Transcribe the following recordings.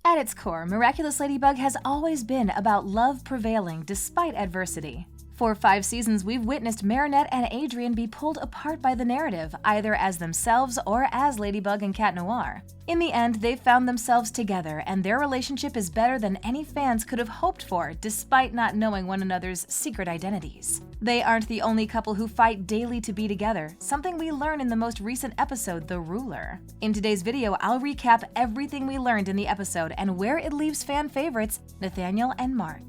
At its core, Miraculous Ladybug has always been about love prevailing despite adversity. For 5 seasons, we've witnessed Marinette and Adrien be pulled apart by the narrative, either as themselves or as Ladybug and Cat Noir. In the end, they've found themselves together, and their relationship is better than any fans could have hoped for, despite not knowing one another's secret identities. They aren't the only couple who fight daily to be together, something we learn in the most recent episode, The Ruler. In today's video, I'll recap everything we learned in the episode and where it leaves fan favorites Nathaniel and Marc.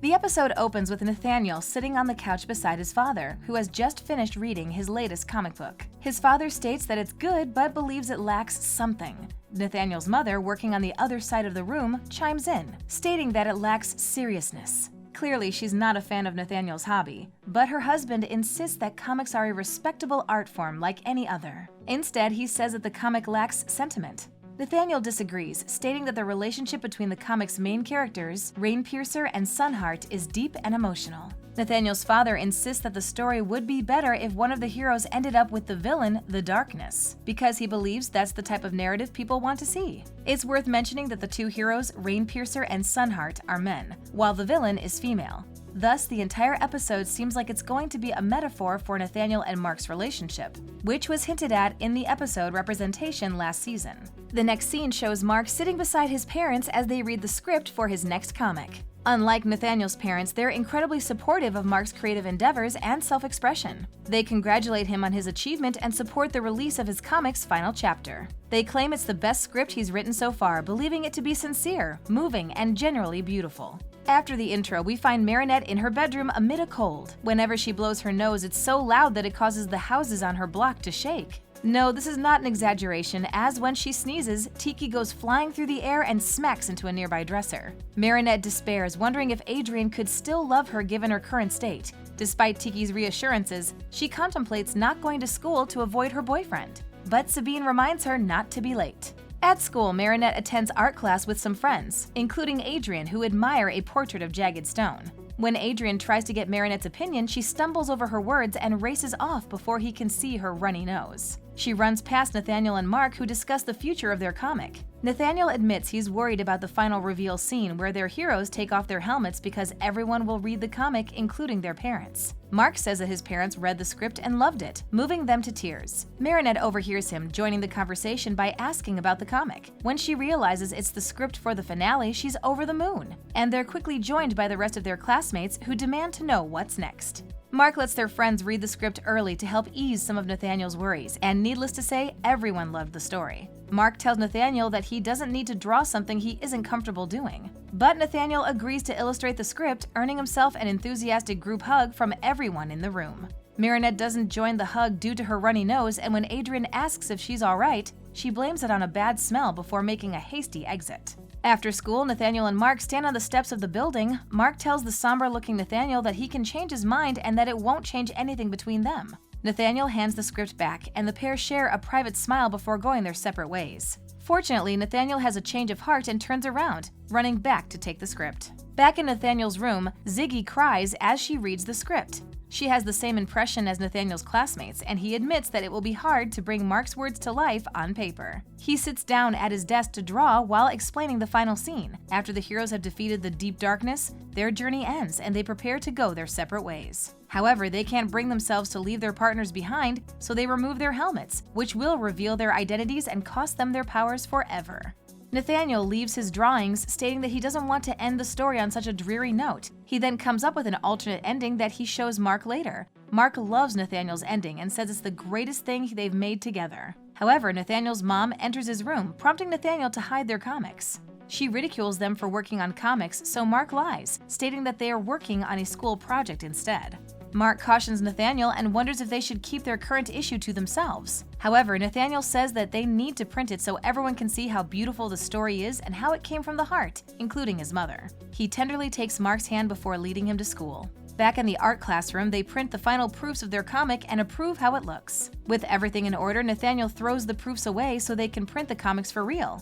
The episode opens with Nathaniel sitting on the couch beside his father, who has just finished reading his latest comic book. His father states that it's good but believes it lacks something. Nathaniel's mother, working on the other side of the room, chimes in, stating that it lacks seriousness. Clearly, she's not a fan of Nathaniel's hobby, but her husband insists that comics are a respectable art form like any other. Instead, he says that the comic lacks sentiment. Nathaniel disagrees, stating that the relationship between the comic's main characters, Rainpiercer and Sunheart, is deep and emotional. Nathaniel's father insists that the story would be better if one of the heroes ended up with the villain, the Darkness, because he believes that's the type of narrative people want to see. It's worth mentioning that the 2 heroes, Rainpiercer and Sunheart, are men, while the villain is female. Thus, the entire episode seems like it's going to be a metaphor for Nathaniel and Marc's relationship, which was hinted at in the episode representation last season. The next scene shows Marc sitting beside his parents as they read the script for his next comic. Unlike Nathaniel's parents, they're incredibly supportive of Marc's creative endeavors and self-expression. They congratulate him on his achievement and support the release of his comic's final chapter. They claim it's the best script he's written so far, believing it to be sincere, moving, and generally beautiful. After the intro, we find Marinette in her bedroom amid a cold. Whenever she blows her nose, it's so loud that it causes the houses on her block to shake. No, this is not an exaggeration, as when she sneezes, Tiki goes flying through the air and smacks into a nearby dresser. Marinette despairs, wondering if Adrien could still love her given her current state. Despite Tiki's reassurances, she contemplates not going to school to avoid her boyfriend. But Sabine reminds her not to be late. At school, Marinette attends art class with some friends, including Adrien, who admire a portrait of Jagged Stone. When Adrien tries to get Marinette's opinion, she stumbles over her words and races off before he can see her runny nose. She runs past Nathaniel and Marc, who discuss the future of their comic. Nathaniel admits he's worried about the final reveal scene where their heroes take off their helmets because everyone will read the comic, including their parents. Marc says that his parents read the script and loved it, moving them to tears. Marinette overhears him, joining the conversation by asking about the comic. When she realizes it's the script for the finale, she's over the moon. And they're quickly joined by the rest of their classmates, who demand to know what's next. Marc lets their friends read the script early to help ease some of Nathaniel's worries, and needless to say, everyone loved the story. Marc tells Nathaniel that he doesn't need to draw something he isn't comfortable doing. But Nathaniel agrees to illustrate the script, earning himself an enthusiastic group hug from everyone in the room. Marinette doesn't join the hug due to her runny nose, and when Adrien asks if she's alright, she blames it on a bad smell before making a hasty exit. After school, Nathaniel and Marc stand on the steps of the building. Marc tells the somber-looking Nathaniel that he can change his mind and that it won't change anything between them. Nathaniel hands the script back, and the pair share a private smile before going their separate ways. Fortunately, Nathaniel has a change of heart and turns around, running back to take the script. Back in Nathaniel's room, Ziggy cries as she reads the script. She has the same impression as Nathaniel's classmates, and he admits that it will be hard to bring Marc's words to life on paper. He sits down at his desk to draw while explaining the final scene. After the heroes have defeated the deep darkness, their journey ends and they prepare to go their separate ways. However, they can't bring themselves to leave their partners behind, so they remove their helmets, which will reveal their identities and cost them their powers forever. Nathaniel leaves his drawings, stating that he doesn't want to end the story on such a dreary note. He then comes up with an alternate ending that he shows Marc later. Marc loves Nathaniel's ending and says it's the greatest thing they've made together. However, Nathaniel's mom enters his room, prompting Nathaniel to hide their comics. She ridicules them for working on comics, so Marc lies, stating that they are working on a school project instead. Marc cautions Nathaniel and wonders if they should keep their current issue to themselves. However, Nathaniel says that they need to print it so everyone can see how beautiful the story is and how it came from the heart, including his mother. He tenderly takes Marc's hand before leading him to school. Back in the art classroom, they print the final proofs of their comic and approve how it looks. With everything in order, Nathaniel throws the proofs away so they can print the comics for real,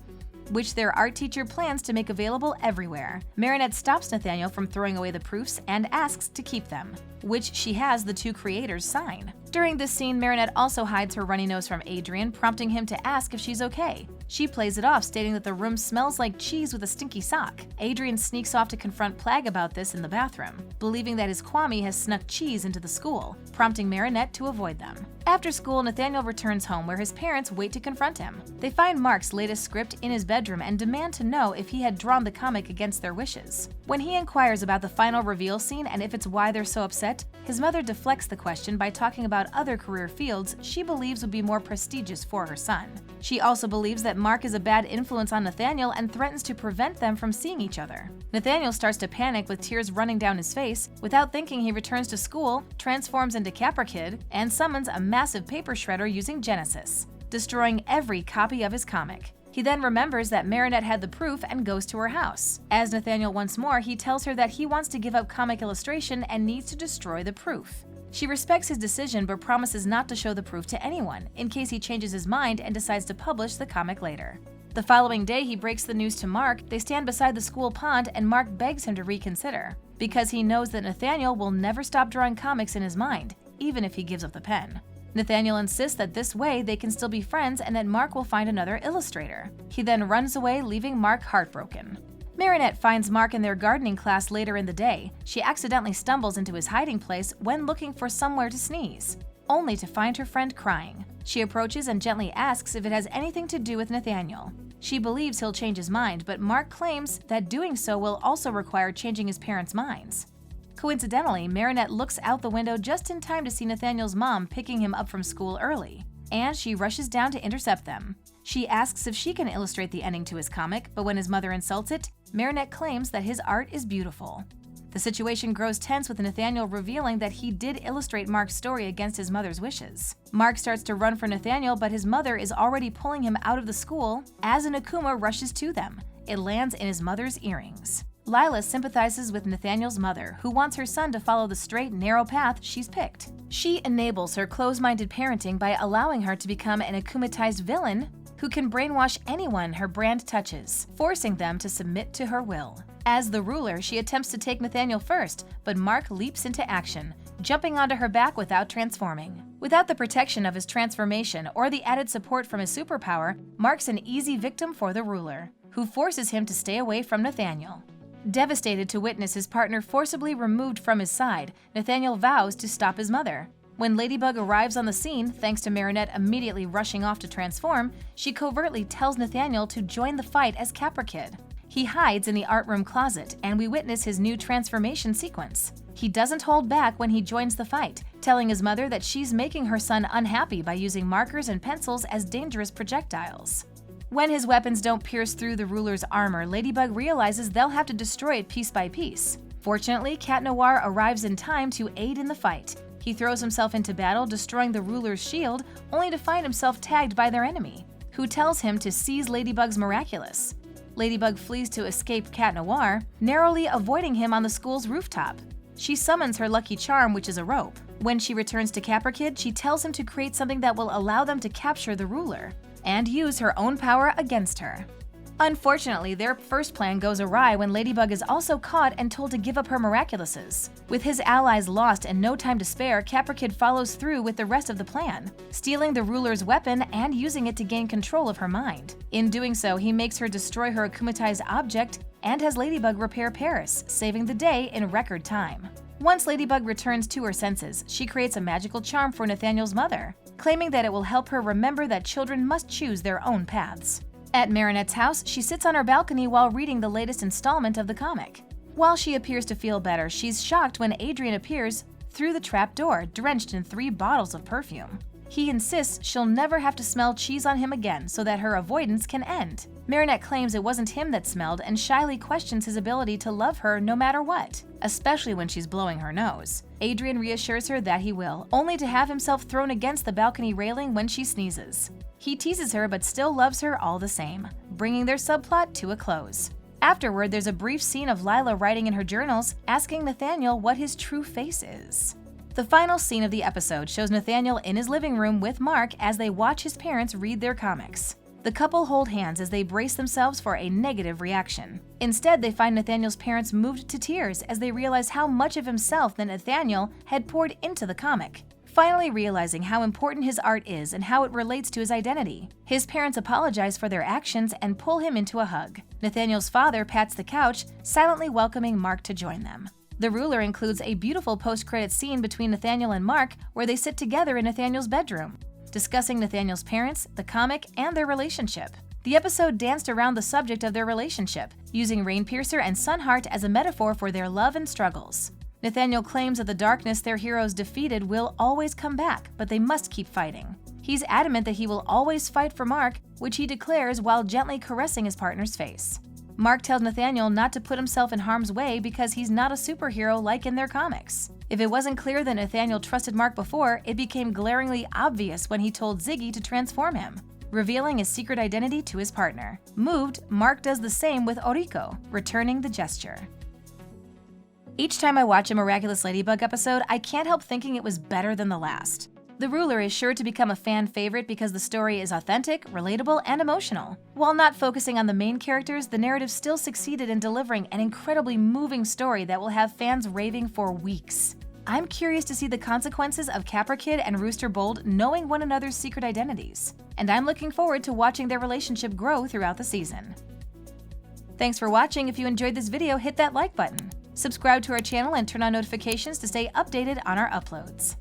which their art teacher plans to make available everywhere. Marinette stops Nathaniel from throwing away the proofs and asks to keep them, which she has the 2 creators sign. During this scene, Marinette also hides her runny nose from Adrien, prompting him to ask if she's okay. She plays it off, stating that the room smells like cheese with a stinky sock. Adrien sneaks off to confront Plagg about this in the bathroom, believing that his Kwame has snuck cheese into the school, prompting Marinette to avoid them. After school, Nathaniel returns home where his parents wait to confront him. They find Marc's latest script in his bedroom and demand to know if he had drawn the comic against their wishes. When he inquires about the final reveal scene and if it's why they're so upset, his mother deflects the question by talking about other career fields she believes would be more prestigious for her son. She also believes that Marc is a bad influence on Nathaniel and threatens to prevent them from seeing each other. Nathaniel starts to panic with tears running down his face. Without thinking, he returns to school, transforms into Capra Kid, and summons a massive paper shredder using Genesis, destroying every copy of his comic. He then remembers that Marinette had the proof and goes to her house. As Nathaniel once more, he tells her that he wants to give up comic illustration and needs to destroy the proof. She respects his decision but promises not to show the proof to anyone, in case he changes his mind and decides to publish the comic later. The following day, he breaks the news to Marc. They stand beside the school pond and Marc begs him to reconsider, because he knows that Nathaniel will never stop drawing comics in his mind, even if he gives up the pen. Nathaniel insists that this way they can still be friends and that Marc will find another illustrator. He then runs away, leaving Marc heartbroken. Marinette finds Marc in their gardening class later in the day. She accidentally stumbles into his hiding place when looking for somewhere to sneeze, only to find her friend crying. She approaches and gently asks if it has anything to do with Nathaniel. She believes he'll change his mind, but Marc claims that doing so will also require changing his parents' minds. Coincidentally, Marinette looks out the window just in time to see Nathaniel's mom picking him up from school early, and she rushes down to intercept them. She asks if she can illustrate the ending to his comic, but when his mother insults it, Marinette claims that his art is beautiful. The situation grows tense with Nathaniel revealing that he did illustrate Marc's story against his mother's wishes. Marc starts to run for Nathaniel, but his mother is already pulling him out of the school as an Akuma rushes to them. It lands in his mother's earrings. Lila sympathizes with Nathaniel's mother, who wants her son to follow the straight, narrow path she's picked. She enables her close-minded parenting by allowing her to become an akumatized villain who can brainwash anyone her brand touches, forcing them to submit to her will. As the ruler, she attempts to take Nathaniel first, but Marc leaps into action, jumping onto her back without transforming. Without the protection of his transformation or the added support from his superpower, Marc's an easy victim for the ruler, who forces him to stay away from Nathaniel. Devastated to witness his partner forcibly removed from his side, Nathaniel vows to stop his mother. When Ladybug arrives on the scene, thanks to Marinette immediately rushing off to transform, she covertly tells Nathaniel to join the fight as Capra Kid. He hides in the art room closet, and we witness his new transformation sequence. He doesn't hold back when he joins the fight, telling his mother that she's making her son unhappy by using markers and pencils as dangerous projectiles. When his weapons don't pierce through the ruler's armor, Ladybug realizes they'll have to destroy it piece by piece. Fortunately, Cat Noir arrives in time to aid in the fight. He throws himself into battle, destroying the ruler's shield, only to find himself tagged by their enemy, who tells him to seize Ladybug's Miraculous. Ladybug flees to escape Cat Noir, narrowly avoiding him on the school's rooftop. She summons her lucky charm, which is a rope. When she returns to Capra Kid, she tells him to create something that will allow them to capture the ruler and use her own power against her. Unfortunately, their first plan goes awry when Ladybug is also caught and told to give up her Miraculouses. With his allies lost and no time to spare, Capra Kid follows through with the rest of the plan, stealing the ruler's weapon and using it to gain control of her mind. In doing so, he makes her destroy her akumatized object and has Ladybug repair Paris, saving the day in record time. Once Ladybug returns to her senses, she creates a magical charm for Nathaniel's mother, claiming that it will help her remember that children must choose their own paths. At Marinette's house, she sits on her balcony while reading the latest installment of the comic. While she appears to feel better, she's shocked when Adrien appears through the trap door, drenched in 3 bottles of perfume. He insists she'll never have to smell cheese on him again so that her avoidance can end. Marinette claims it wasn't him that smelled and shyly questions his ability to love her no matter what, especially when she's blowing her nose. Adrien reassures her that he will, only to have himself thrown against the balcony railing when she sneezes. He teases her but still loves her all the same, bringing their subplot to a close. Afterward, there's a brief scene of Lila writing in her journals, asking Nathaniel what his true face is. The final scene of the episode shows Nathaniel in his living room with Marc as they watch his parents read their comics. The couple hold hands as they brace themselves for a negative reaction. Instead, they find Nathaniel's parents moved to tears as they realize how much of himself that Nathaniel had poured into the comic. finally realizing how important his art is and how it relates to his identity. His parents apologize for their actions and pull him into a hug. Nathaniel's father pats the couch, silently welcoming Marc to join them. The Ruler includes a beautiful post-credits scene between Nathaniel and Marc where they sit together in Nathaniel's bedroom, discussing Nathaniel's parents, the comic, and their relationship. The episode danced around the subject of their relationship, using Rainpiercer and Sunheart as a metaphor for their love and struggles. Nathaniel claims that the darkness their heroes defeated will always come back, but they must keep fighting. He's adamant that he will always fight for Marc, which he declares while gently caressing his partner's face. Marc tells Nathaniel not to put himself in harm's way because he's not a superhero like in their comics. If it wasn't clear that Nathaniel trusted Marc before, it became glaringly obvious when he told Ziggy to transform him, revealing his secret identity to his partner. Moved, Marc does the same with Oriko, returning the gesture. Each time I watch a Miraculous Ladybug episode, I can't help thinking it was better than the last. The Ruler is sure to become a fan favorite because the story is authentic, relatable, and emotional. While not focusing on the main characters, the narrative still succeeded in delivering an incredibly moving story that will have fans raving for weeks. I'm curious to see the consequences of Capra Kid and Rooster Bold knowing one another's secret identities, and I'm looking forward to watching their relationship grow throughout the season. Thanks for watching. If you enjoyed this video, hit that like button. Subscribe to our channel and turn on notifications to stay updated on our uploads.